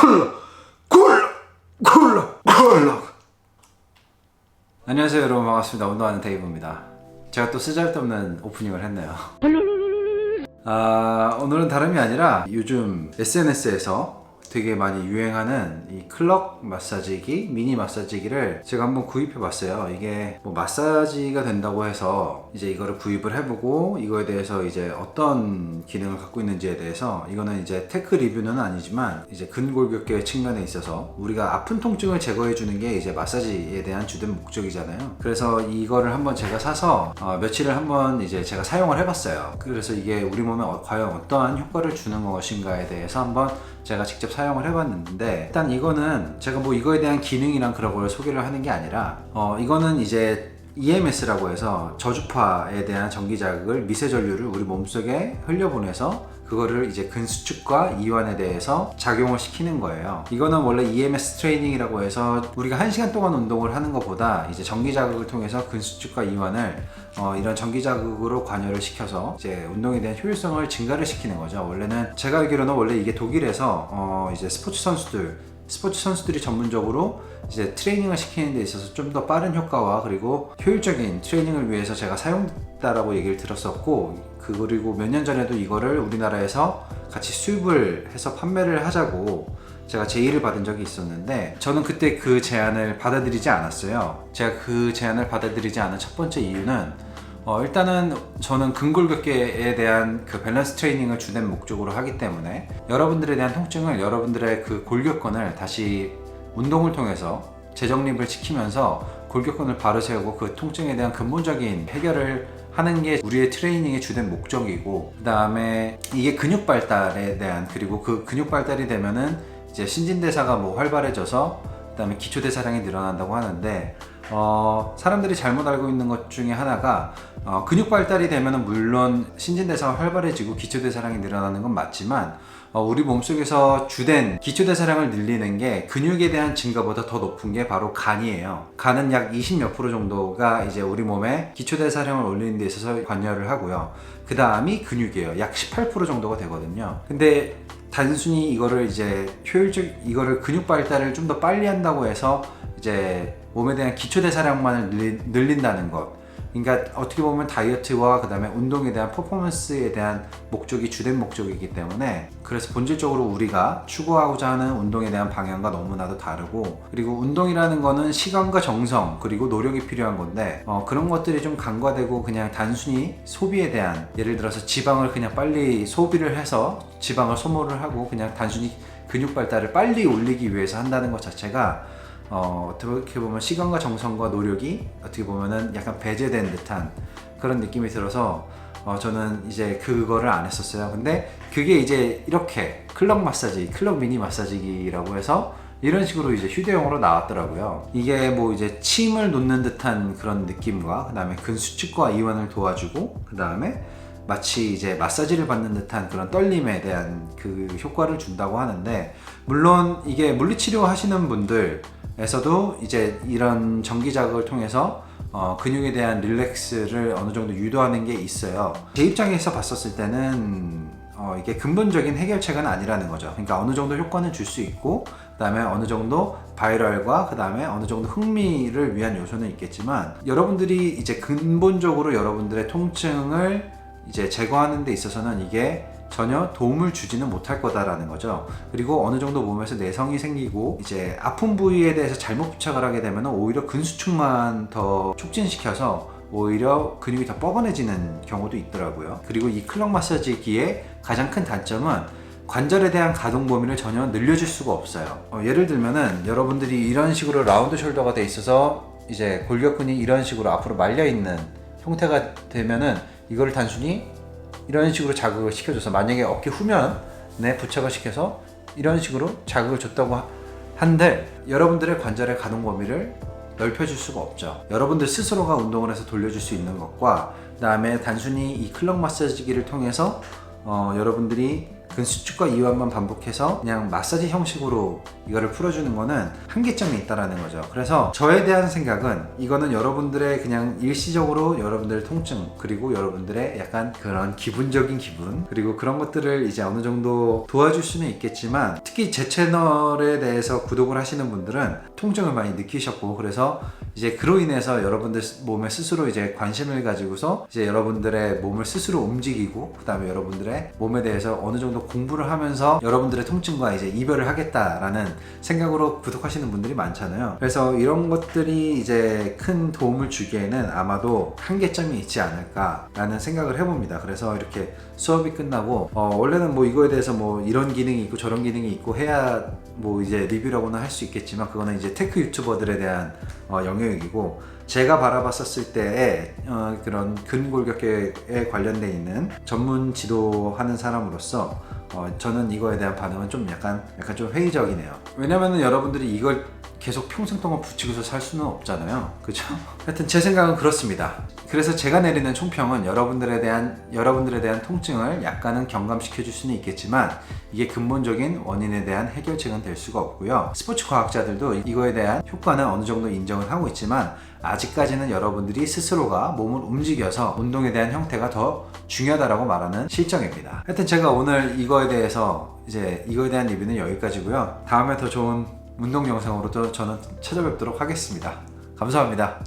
콜라. 안녕하세요 여러분, 반갑습니다. 운동하는 데이브입니다. 제가 또 쓰잘데없는 오프닝을 했네요. 오늘은 다름이 아니라 요즘 SNS에서 되게 많이 유행하는 이 클럭 마사지기, 미니 마사지기를 제가 한번 구입해 봤어요. 이게 뭐 마사지가 된다고 해서 이제 이거를 구입을 해보고 이거에 대해서 이제 어떤 기능을 갖고 있는지에 대해서, 이거는 이제 테크 리뷰는 아니지만 이제 근골격계 측면에 있어서 우리가 아픈 통증을 제거해 주는 게 이제 마사지에 대한 주된 목적이잖아요. 그래서 이거를 한번 제가 사서 며칠을 한번 이제 제가 사용을 해봤어요. 그래서 이게 우리 몸에 과연 어떠한 효과를 주는 것인가에 대해서 한번 제가 직접 사용을 해봤는데, 일단 이거는 제가 뭐 이거에 대한 기능이랑 그런 걸 소개를 하는 게 아니라 이거는 이제 EMS라고 해서 저주파에 대한 전기 자극을, 미세 전류를 우리 몸속에 흘려보내서 그거를 이제 근수축과 이완에 대해서 작용을 시키는 거예요. 이거는 원래 EMS 트레이닝이라고 해서 우리가 1시간 동안 운동을 하는 것보다 이제 전기 자극을 통해서 근수축과 이완을 이런 전기 자극으로 관여를 시켜서 이제 운동에 대한 효율성을 증가를 시키는 거죠. 원래는 제가 알기로는 원래 이게 독일에서 이제 스포츠 선수들이 전문적으로 이제 트레이닝을 시키는 데 있어서 좀 더 빠른 효과와 그리고 효율적인 트레이닝을 위해서 제가 사용했다라고 얘기를 들었었고, 그리고 몇 년 전에도 이거를 우리나라에서 같이 수입을 해서 판매를 하자고 제가 제의를 받은 적이 있었는데, 저는 그때 그 제안을 받아들이지 않았어요. 제가 그 제안을 받아들이지 않은 첫 번째 이유는 일단은 저는 근골격계에 대한 그 밸런스 트레이닝을 주된 목적으로 하기 때문에 여러분들에 대한 통증을, 여러분들의 그 골격근을 다시 운동을 통해서 재정립을 시키면서 골격근을 바로 세우고 그 통증에 대한 근본적인 해결을 하는 게 우리의 트레이닝의 주된 목적이고, 그 다음에 이게 근육 발달에 대한, 그리고 그 근육 발달이 되면은 이제 신진대사가 뭐 활발해져서 그 다음에 기초대사량이 늘어난다고 하는데, 사람들이 잘못 알고 있는 것 중에 하나가 근육 발달이 되면은 물론 신진대사가 활발해지고 기초대사량이 늘어나는 건 맞지만 우리 몸속에서 주된 기초대사량을 늘리는 게 근육에 대한 증가보다 더 높은 게 바로 간이에요. 간은 약 20몇 프로 정도가 이제 우리 몸의 기초대사량을 올리는 데 있어서 관여를 하고요. 그 다음이 근육이에요. 약 18% 정도가 되거든요. 근데 단순히 이거를 이제 이거를 근육 발달을 좀 더 빨리 한다고 해서 이제 몸에 대한 기초대사량만을 늘린다는 것, 그러니까 어떻게 보면 다이어트와 그 다음에 운동에 대한 퍼포먼스에 대한 목적이 주된 목적이기 때문에, 그래서 본질적으로 우리가 추구하고자 하는 운동에 대한 방향과 너무나도 다르고, 그리고 운동이라는 거는 시간과 정성 그리고 노력이 필요한 건데 그런 것들이 좀 간과되고 그냥 단순히 소비에 대한, 예를 들어서 지방을 그냥 빨리 소비를 해서 지방을 소모를 하고 그냥 단순히 근육 발달을 빨리 올리기 위해서 한다는 것 자체가 어떻게 보면 시간과 정성과 노력이 어떻게 보면은 약간 배제된 듯한 그런 느낌이 들어서 저는 이제 그거를 안 했었어요. 근데 그게 이제 이렇게 클럭 미니 마사지기라고 해서 이런 식으로 이제 휴대용으로 나왔더라고요. 이게 뭐 이제 침을 놓는 듯한 그런 느낌과 그 다음에 근수축과 이완을 도와주고, 그 다음에 마치 이제 마사지를 받는 듯한 그런 떨림에 대한 그 효과를 준다고 하는데, 물론 이게 물리치료 하시는 분들에서도 이제 이런 전기 자극을 통해서 근육에 대한 릴렉스를 어느 정도 유도하는 게 있어요. 제 입장에서 봤었을 때는 이게 근본적인 해결책은 아니라는 거죠. 그러니까 어느 정도 효과는 줄 수 있고, 그 다음에 어느 정도 바이럴과 그 다음에 어느 정도 흥미를 위한 요소는 있겠지만, 여러분들이 이제 근본적으로 여러분들의 통증을 이제 제거하는 데 있어서는 이게 전혀 도움을 주지는 못할 거다라는 거죠. 그리고 어느 정도 몸에서 내성이 생기고 이제 아픈 부위에 대해서 잘못 부착을 하게 되면 오히려 근수축만 더 촉진시켜서 오히려 근육이 더 뻐근해지는 경우도 있더라고요. 그리고 이 클럭 마사지기의 가장 큰 단점은 관절에 대한 가동 범위를 전혀 늘려줄 수가 없어요. 예를 들면은 여러분들이 이런 식으로 라운드 숄더가 돼 있어서 이제 골격근이 이런 식으로 앞으로 말려 있는 형태가 되면은, 이거를 단순히 이런 식으로 자극을 시켜줘서, 만약에 어깨 후면에 부착을 시켜서 이런 식으로 자극을 줬다고 한들 여러분들의 관절의 가동 범위를 넓혀줄 수가 없죠. 여러분들 스스로가 운동을 해서 돌려줄 수 있는 것과, 그 다음에 단순히 이 클럭 마사지기를 통해서 여러분들이 수축과 이완만 반복해서 그냥 마사지 형식으로 이거를 풀어주는 거는 한계점이 있다라는 거죠. 그래서 저에 대한 생각은 이거는 여러분들의 그냥 일시적으로 여러분들의 통증, 그리고 여러분들의 약간 그런 기분적인 기분, 그리고 그런 것들을 이제 어느 정도 도와줄 수는 있겠지만, 특히 제 채널에 대해서 구독을 하시는 분들은 통증을 많이 느끼셨고, 그래서 이제 그로 인해서 여러분들 몸에 스스로 이제 관심을 가지고서 이제 여러분들의 몸을 스스로 움직이고, 그 다음에 여러분들의 몸에 대해서 어느 정도 공부를 하면서 여러분들의 통증과 이제 이별을 하겠다라는 생각으로 구독하시는 분들이 많잖아요. 그래서 이런 것들이 이제 큰 도움을 주기에는 아마도 한계점이 있지 않을까라는 생각을 해봅니다. 그래서 이렇게 수업이 끝나고 원래는 뭐 이거에 대해서 뭐 이런 기능이 있고 저런 기능이 있고 해야 뭐 이제 리뷰라고는 할 수 있겠지만, 그거는 이제 테크 유튜버들에 대한 영역이고, 제가 바라봤었을 때의 그런 근골격계에 관련돼 있는 전문 지도하는 사람으로서 저는 이거에 대한 반응은 좀 약간 좀 회의적이네요. 왜냐면은 여러분들이 이걸 계속 평생 동안 붙이고서 살 수는 없잖아요. 그죠? 하여튼 제 생각은 그렇습니다. 그래서 제가 내리는 총평은 여러분들에 대한 통증을 약간은 경감시켜 줄 수는 있겠지만, 이게 근본적인 원인에 대한 해결책은 될 수가 없고요. 스포츠 과학자들도 이거에 대한 효과는 어느 정도 인정을 하고 있지만, 아직까지는 여러분들이 스스로가 몸을 움직여서 운동에 대한 형태가 더 중요하다라고 말하는 실정입니다. 하여튼 제가 오늘 이거에 대한 리뷰는 여기까지고요. 다음에 더 좋은 운동 영상으로 또 저는 찾아뵙도록 하겠습니다. 감사합니다.